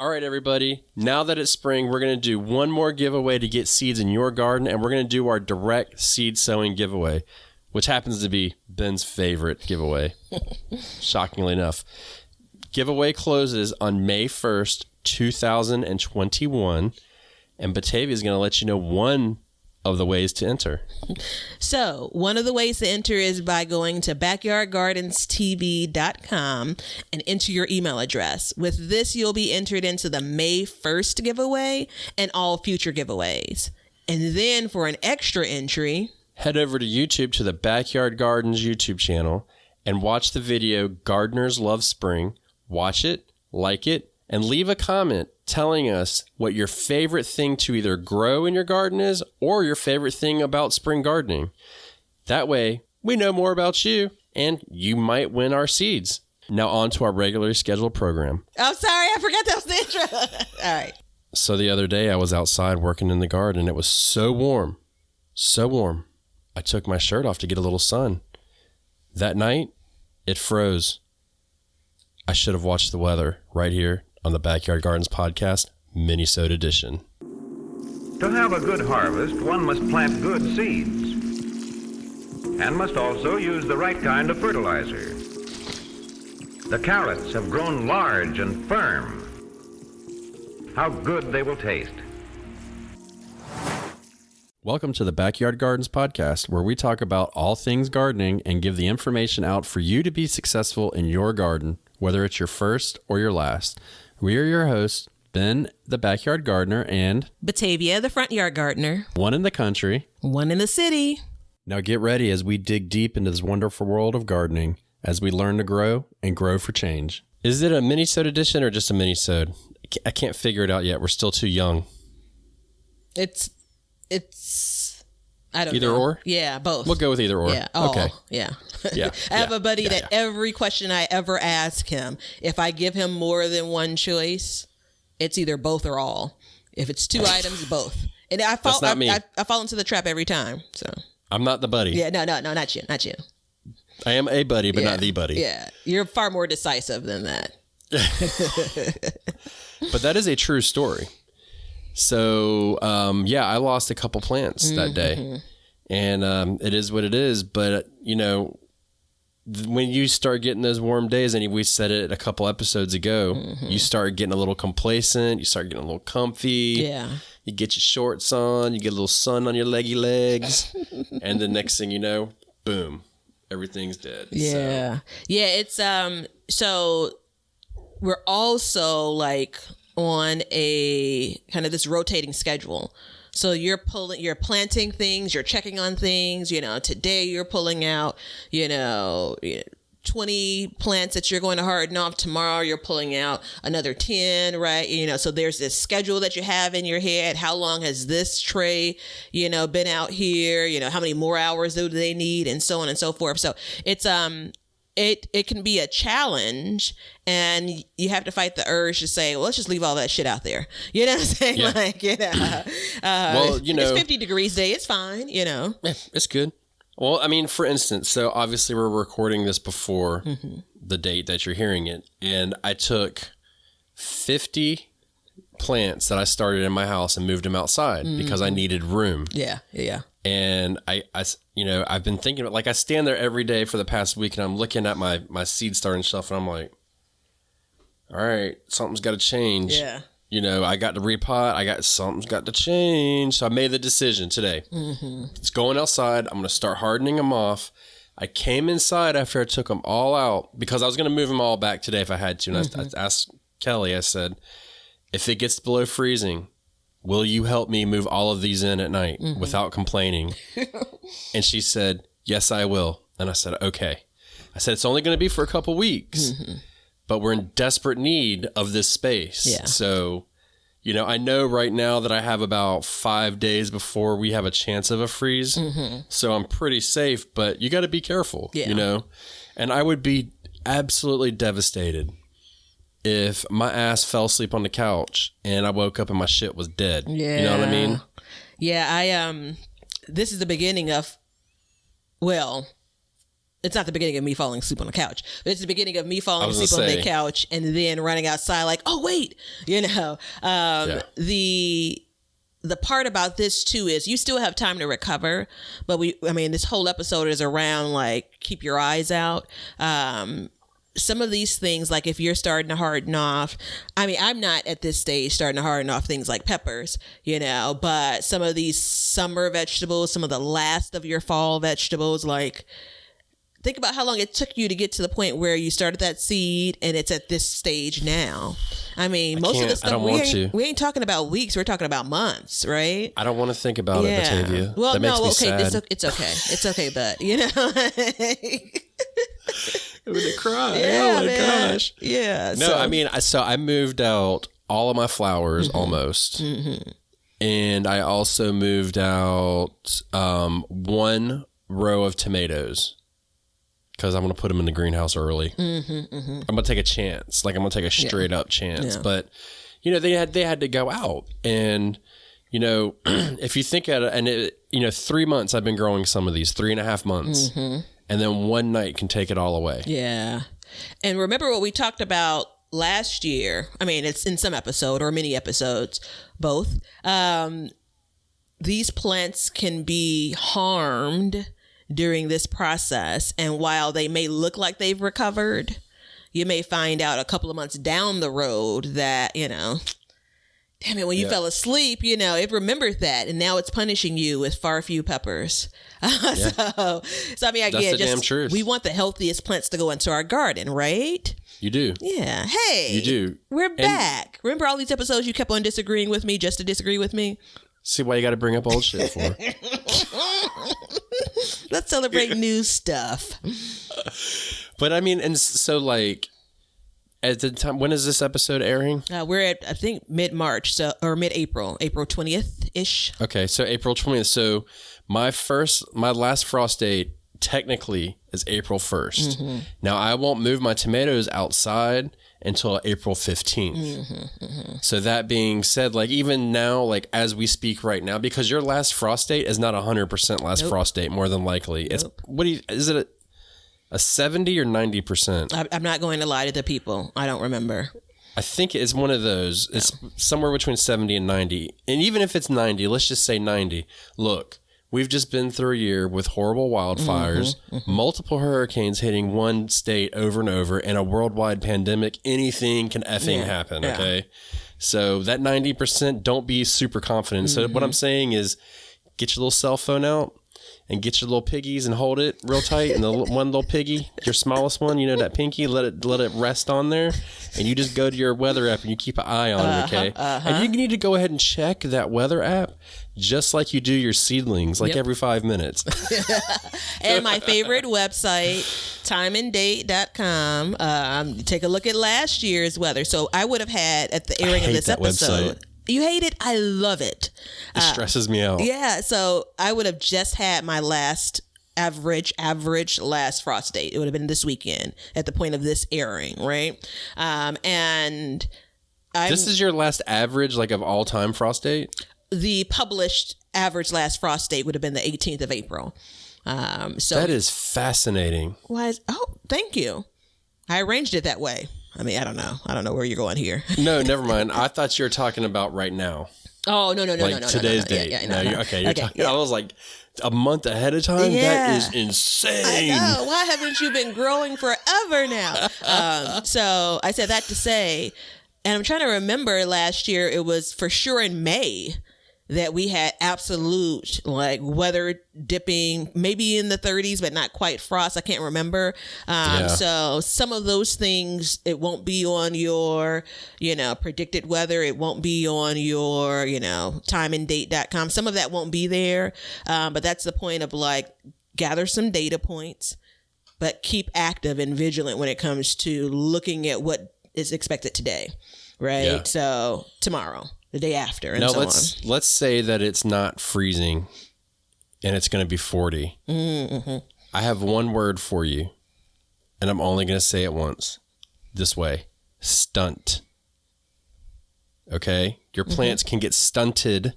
All right, everybody. Now that it's spring, we're going to do one more giveaway to get seeds in your garden, and we're going to do our direct seed sowing giveaway, which happens to be Ben's favorite giveaway, shockingly enough. Giveaway closes on May 1st, 2021, and Batavia is going to let you know one of the ways to enter. So one of the ways to enter is by going to backyardgardenstv.com and enter your email address. With this, you'll be entered into the May 1st giveaway and all future giveaways. And then for an extra entry, head over to YouTube to the Backyard Gardens YouTube channel and watch the video Gardeners Love Spring. Watch it, like it, and leave a comment telling us what your favorite thing to either grow in your garden is or your favorite thing about spring gardening. That way, we know more about you and you might win our seeds. Now on to our regularly scheduled program. I'm sorry, I forgot that was the intro. All right. So the other day I was outside working in the garden. It was so warm, so warm. I took my shirt off to get a little sun. That night, it froze. I should have watched the weather right here on the Backyard Gardens podcast, Minisode edition. To have a good harvest, one must plant good seeds and must also use the right kind of fertilizer. The carrots have grown large and firm. How good they will taste. Welcome to the Backyard Gardens podcast, where we talk about all things gardening and give the information out for you to be successful in your garden, whether it's your first or your last. We are your hosts, Ben, the backyard gardener, and Batavia, the front yard gardener. one in the country, One in the city. Now get ready as we dig deep into this wonderful world of gardening as we learn to grow and grow for change. Is it a Minisode edition or just a Minisode? I can't figure it out yet. We're still too young. It's I don't know. Either or? Yeah, both. We'll go with either or. Yeah. Oh, Okay. Yeah. Yeah. I have a buddy Yeah. that every question I ever ask him, if I give him more than one choice, it's either both or all. If it's two items, both. And I fall. That's not me. I fall into the trap every time. So. I'm not the buddy. Yeah. No. Not you. Not you. I am a buddy, but Yeah. not the buddy. Yeah. You're far more decisive than that. But that is a true story. So, I lost a couple plants that day, and it is what it is. But, when you start getting those warm days, and we said it a couple episodes ago, you start getting a little complacent, you start getting a little comfy. Yeah. You get your shorts on, you get a little sun on your leggy legs, and the next thing you know, boom, everything's dead. Yeah. So. Yeah. It's, so we're also like on a kind of this rotating schedule. So you're planting things, you're checking on things, today you're pulling out, 20 plants that you're going to harden off. Tomorrow you're pulling out another 10, right? So there's this schedule that you have in your head. How long has this tray, been out here? How many more hours do they need, and so on and so forth. So it's, it can be a challenge, and you have to fight the urge to say, well, let's just leave all that shit out there. You know what I'm saying? Yeah. It's 50 degrees day. It's fine, Yeah, it's good. Well, I mean, for instance, so obviously we're recording this before the date that you're hearing it. And I took 50 plants that I started in my house and moved them outside because I needed room. Yeah. And I've been thinking about, I stand there every day for the past week, and I'm looking at my seed starting shelf, and I'm like, all right, something's got to change. Yeah. I got to repot. Something's got to change. So I made the decision today. It's going outside. I'm going to start hardening them off. I came inside after I took them all out because I was going to move them all back today if I had to. And I asked Kelly, I said, if it gets below freezing, will you help me move all of these in at night without complaining? And she said, yes, I will. And I said, okay. I said, it's only going to be for a couple weeks, but we're in desperate need of this space. Yeah. So, I know right now that I have about 5 days before we have a chance of a freeze. So I'm pretty safe, but you got to be careful, and I would be absolutely devastated if my ass fell asleep on the couch and I woke up and my shit was dead. Yeah. You know what I mean? Yeah. This is the beginning of, it's not the beginning of me falling asleep on the couch, but it's the beginning of me falling asleep on the couch and then running outside like, oh, wait, the part about this too is you still have time to recover, but this whole episode is around like, keep your eyes out. Some of these things, like if you're starting to harden off, I'm not at this stage starting to harden off things like peppers, but some of these summer vegetables, some of the last of your fall vegetables, like think about how long it took you to get to the point where you started that seed and it's at this stage now. Most of the stuff we ain't talking about weeks, we're talking about months, right? I don't want to think about it, Batavia. Well, that makes me sad. It's okay. It's okay, but I'm gonna cry. Yeah, oh my gosh. Yeah. No, I moved out all of my flowers almost. Mm-hmm. And I also moved out one row of tomatoes because I'm going to put them in the greenhouse early. Mm-hmm, mm-hmm. I'm going to take a chance. Like I'm going to take a straight up chance. Yeah. But, they had to go out. And, if you think at it, and 3 months I've been growing some of these, 3.5 months. Mm-hmm. And then one night can take it all away. Yeah. And remember what we talked about last year. It's in some episode or mini episodes, both. These plants can be harmed during this process. And while they may look like they've recovered, you may find out a couple of months down the road that, damn it, when you fell asleep, it remembered that. And now it's punishing you with far few peppers. So again, that's the damn truth. We want the healthiest plants to go into our garden, right? You do. Yeah. Hey. You do. We're back. Remember all these episodes you kept on disagreeing with me just to disagree with me? See why you got to bring up old shit for. Let's celebrate new stuff. But and so like, at the time, when is this episode airing? We're at, I think, mid-March, or mid-April, April 20th-ish. Okay, so April 20th. So my last frost date technically is April 1st. Mm-hmm. Now, I won't move my tomatoes outside until April 15th. Mm-hmm, mm-hmm. So that being said, like even now, like as we speak right now, because your last frost date is not 100% last frost date, more than likely. Nope. Is it a 70 or 90%? I'm not going to lie to the people. I don't remember. I think it's one of those. No. It's somewhere between 70 and 90. And even if it's 90, let's just say 90. Look, we've just been through a year with horrible wildfires, multiple hurricanes hitting one state over and over, and a worldwide pandemic. Anything can effing happen, okay? So that 90%, don't be super confident. So what I'm saying is get your little cell phone out and get your little piggies and hold it real tight. And the one little piggy, your smallest one, that pinky, let it rest on there. And you just go to your weather app and you keep an eye on it, okay? And you need to go ahead and check that weather app just like you do your seedlings, like every 5 minutes. And my favorite website, timeanddate.com. Take a look at last year's weather. So I would have had at the airing of this episode. Website. You hate it? I love it. It stresses me out. Yeah. So I would have just had my last average last frost date. It would have been this weekend at the point of this airing, right? And this is your last average, like of all time frost date? The published average last frost date would have been the 18th of April. So that is fascinating. Thank you. I arranged it that way. I don't know. I don't know where you're going here. No, never mind. I thought you were talking about right now. Oh, no. Today's date. You're talking. I was like, a month ahead of time? Yeah. That is insane. I know. Why haven't you been growing forever now? So I said that to say, and I'm trying to remember last year, it was for sure in May that we had absolute like weather dipping, maybe in the 30s, but not quite frost. I can't remember. So some of those things, it won't be on your, predicted weather. It won't be on your, timeanddate.com. Some of that won't be there. But that's the point of like, gather some data points, but keep active and vigilant when it comes to looking at what is expected today. Right. Yeah. So tomorrow, the day after, and so on. Let's say that it's not freezing and it's going to be 40. Mm-hmm. I have one word for you, and I'm only going to say it once. This way. Stunt. Okay? Your plants can get stunted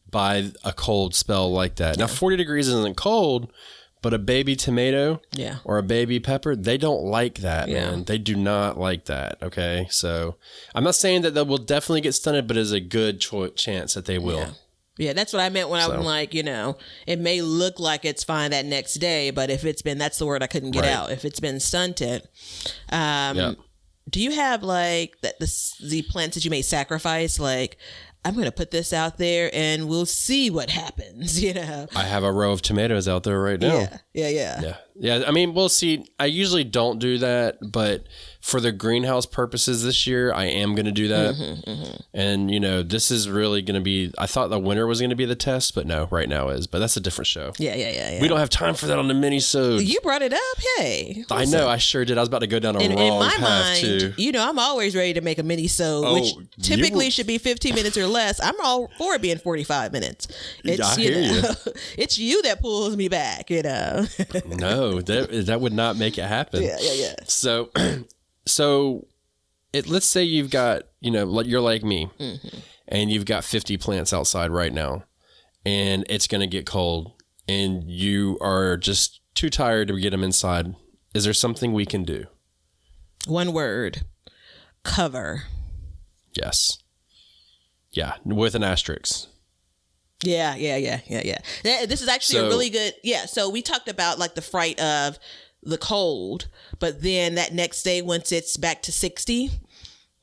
by a cold spell like that. Now, 40 degrees isn't cold, But a baby tomato Yeah. or a baby pepper, they don't like that, Yeah. man. They do not like that, okay? So I'm not saying that they will definitely get stunted, but there's a good chance that they will. Yeah. Yeah, that's what I meant when I'm like, it may look like it's fine that next day, but if it's been, that's the word I couldn't get out. If it's been stunted, do you have like the plants that you may sacrifice? Like, I'm going to put this out there and we'll see what happens, I have a row of tomatoes out there right now. Yeah. I mean, we'll see. I usually don't do that, but for the greenhouse purposes this year, I am going to do that. And, this is really going to be, I thought the winter was going to be the test, but no, right now is. But that's a different show. Yeah. We don't have time for that on the Minisode. You brought it up. Hey. I know. I sure did. I was about to go down a wrong my path, mind, too. I'm always ready to make a Minisode, which typically should be 15 minutes or less. I'm all for it being 45 mintes. I hear you. It's you that pulls me back, No, that would not make it happen. Yeah. So let's say you've got, you're like me, and you've got 50 plants outside right now, and it's going to get cold, and you are just too tired to get them inside. Is there something we can do? One word: cover. Yes. Yeah, with an asterisk. Yeah. This is actually a really good. Yeah. So we talked about like the fright of the cold, but then that next day, once it's back to 60,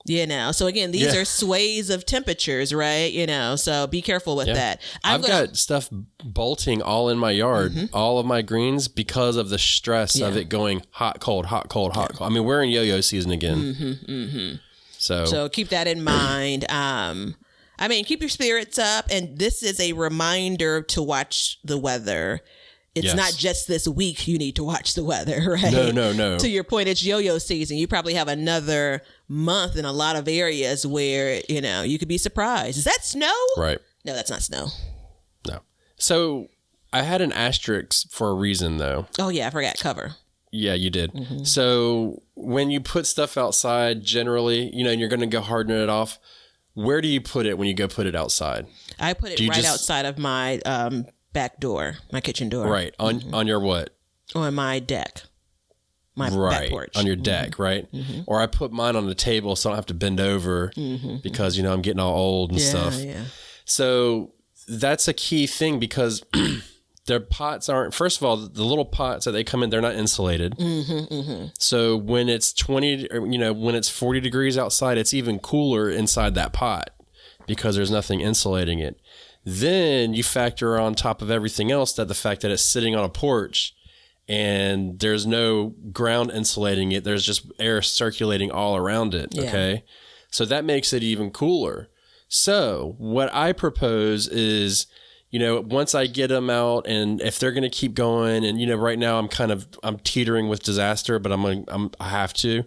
so again, these are sways of temperatures, right? So be careful with that. I've got stuff bolting all in my yard, all of my greens, because of the stress of it going hot, cold, hot, cold, hot, cold. I mean, we're in yo-yo season again. So keep that in mind. Keep your spirits up. And this is a reminder to watch the weather. It's not just this week you need to watch the weather, right? No. To your point, it's yo-yo season. You probably have another month in a lot of areas where, you could be surprised. Is that snow? Right. No, that's not snow. No. So I had an asterisk for a reason, though. Oh, yeah. I forgot cover. Yeah, you did. So when you put stuff outside, generally, and you're going to go harden it off, where do you put it when you go put it outside? I put it right outside of my back door, my kitchen door. Right. On your what? On my deck. My back porch. On your deck, right? Or I put mine on the table so I don't have to bend over because, I'm getting all old and stuff. Yeah. So that's a key thing because their pots aren't, first of all, the little pots that they come in, they're not insulated. So when it's 20, or, when it's 40 degrees outside, it's even cooler inside that pot because there's nothing insulating it. Then you factor on top of everything else that the fact that it's sitting on a porch and there's no ground insulating it. There's just air circulating all around it. Yeah. Okay. So that makes it even cooler. So what I propose is, once I get them out and if they're going to keep going and, right now I'm teetering with disaster, but I have to,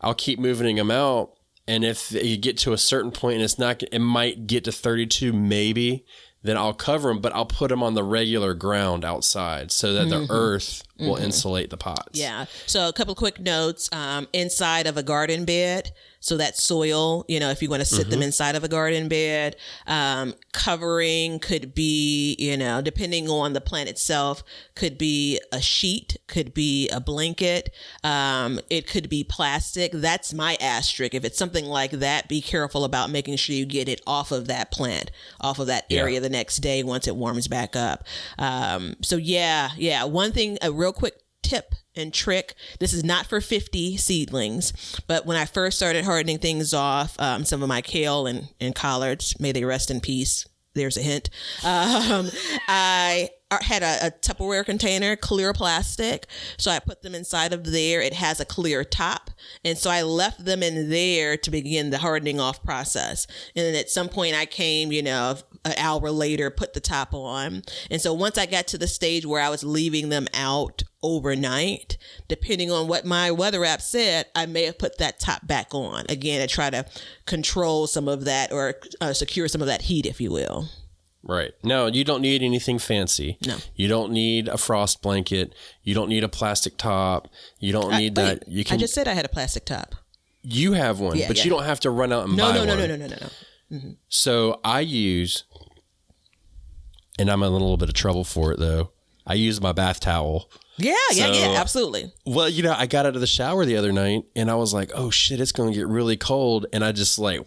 I'll keep moving them out. And if you get to a certain point and it might get to 32 maybe, then I'll cover them, but I'll put them on the regular ground outside so that the earth will insulate the pots. Yeah. So a couple of quick notes, inside of a garden bed. So that soil, if you want to sit them inside of a garden bed, covering could be, depending on the plant itself, could be a sheet, could be a blanket. It could be plastic. That's my asterisk. If it's something like that, be careful about making sure you get it off of that plant, off of that area the next day once it warms back up. One thing, a real quick tip and trick. This is not for 50 seedlings, but when I first started hardening things off, some of my kale and collards, may they rest in peace. There's a hint. I had a Tupperware container, clear plastic. So I put them inside of there. It has a clear top. And so I left them in there to begin the hardening off process. And then at some point I came, an hour later, put the top on. And so once I got to the stage where I was leaving them out overnight, depending on what my weather app said, I may have put that top back on again to try to control some of that or secure some of that heat, if you will. Right. No, you don't need anything fancy. No. You don't need a frost blanket. You don't need a plastic top. You don't need that. You can. I just said I had a plastic top. You have one, but you don't have to run out and buy one. No. So I use, and I'm in a little bit of trouble for it though, I use my bath towel. Yeah, absolutely. Well, I got out of the shower the other night and I was like, oh shit, it's going to get really cold. And I just like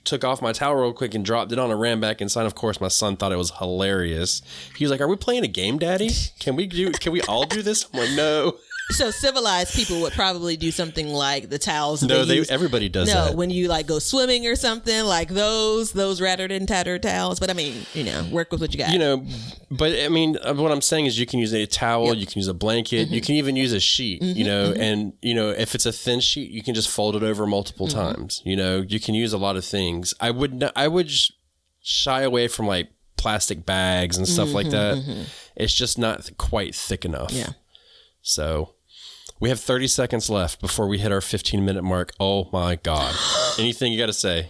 took off my towel real quick and dropped it on and ran back inside. Of course, my son thought it was hilarious. He was like, are we playing a game, Daddy? Can we all do this? I'm like, no. So civilized people would probably do something like the towels. No, everybody does that. No, when you like go swimming or something like those rattered and tattered towels. But I mean, work with what you got. But I mean, what I'm saying is you can use a towel, you can use a blanket, you can even use a sheet, and if it's a thin sheet, you can just fold it over multiple times. You can use a lot of things. I would shy away from like plastic bags and stuff like that. It's just not quite thick enough. Yeah. So we have 30 seconds left before we hit our 15-minute mark. Oh my God. Anything you got to say?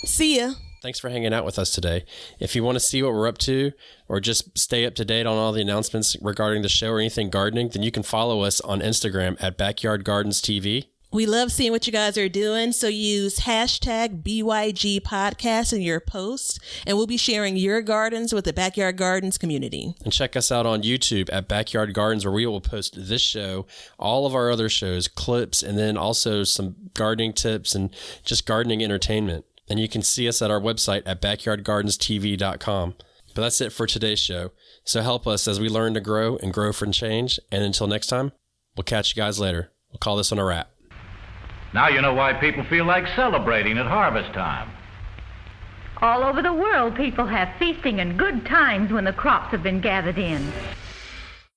See ya. Thanks for hanging out with us today. If you want to see what we're up to or just stay up to date on all the announcements regarding the show or anything gardening, then you can follow us on Instagram at Backyard Gardens TV. We love seeing what you guys are doing, so use hashtag BYG Podcast in your posts, and we'll be sharing your gardens with the Backyard Gardens community. And check us out on YouTube at Backyard Gardens, where we will post this show, all of our other shows, clips, and then also some gardening tips and just gardening entertainment. And you can see us at our website at backyardgardenstv.com. But that's it for today's show. So help us as we learn to grow and grow for change. And until next time, we'll catch you guys later. We'll call this one a wrap. Now you know why people feel like celebrating at harvest time. All over the world, people have feasting and good times when the crops have been gathered in.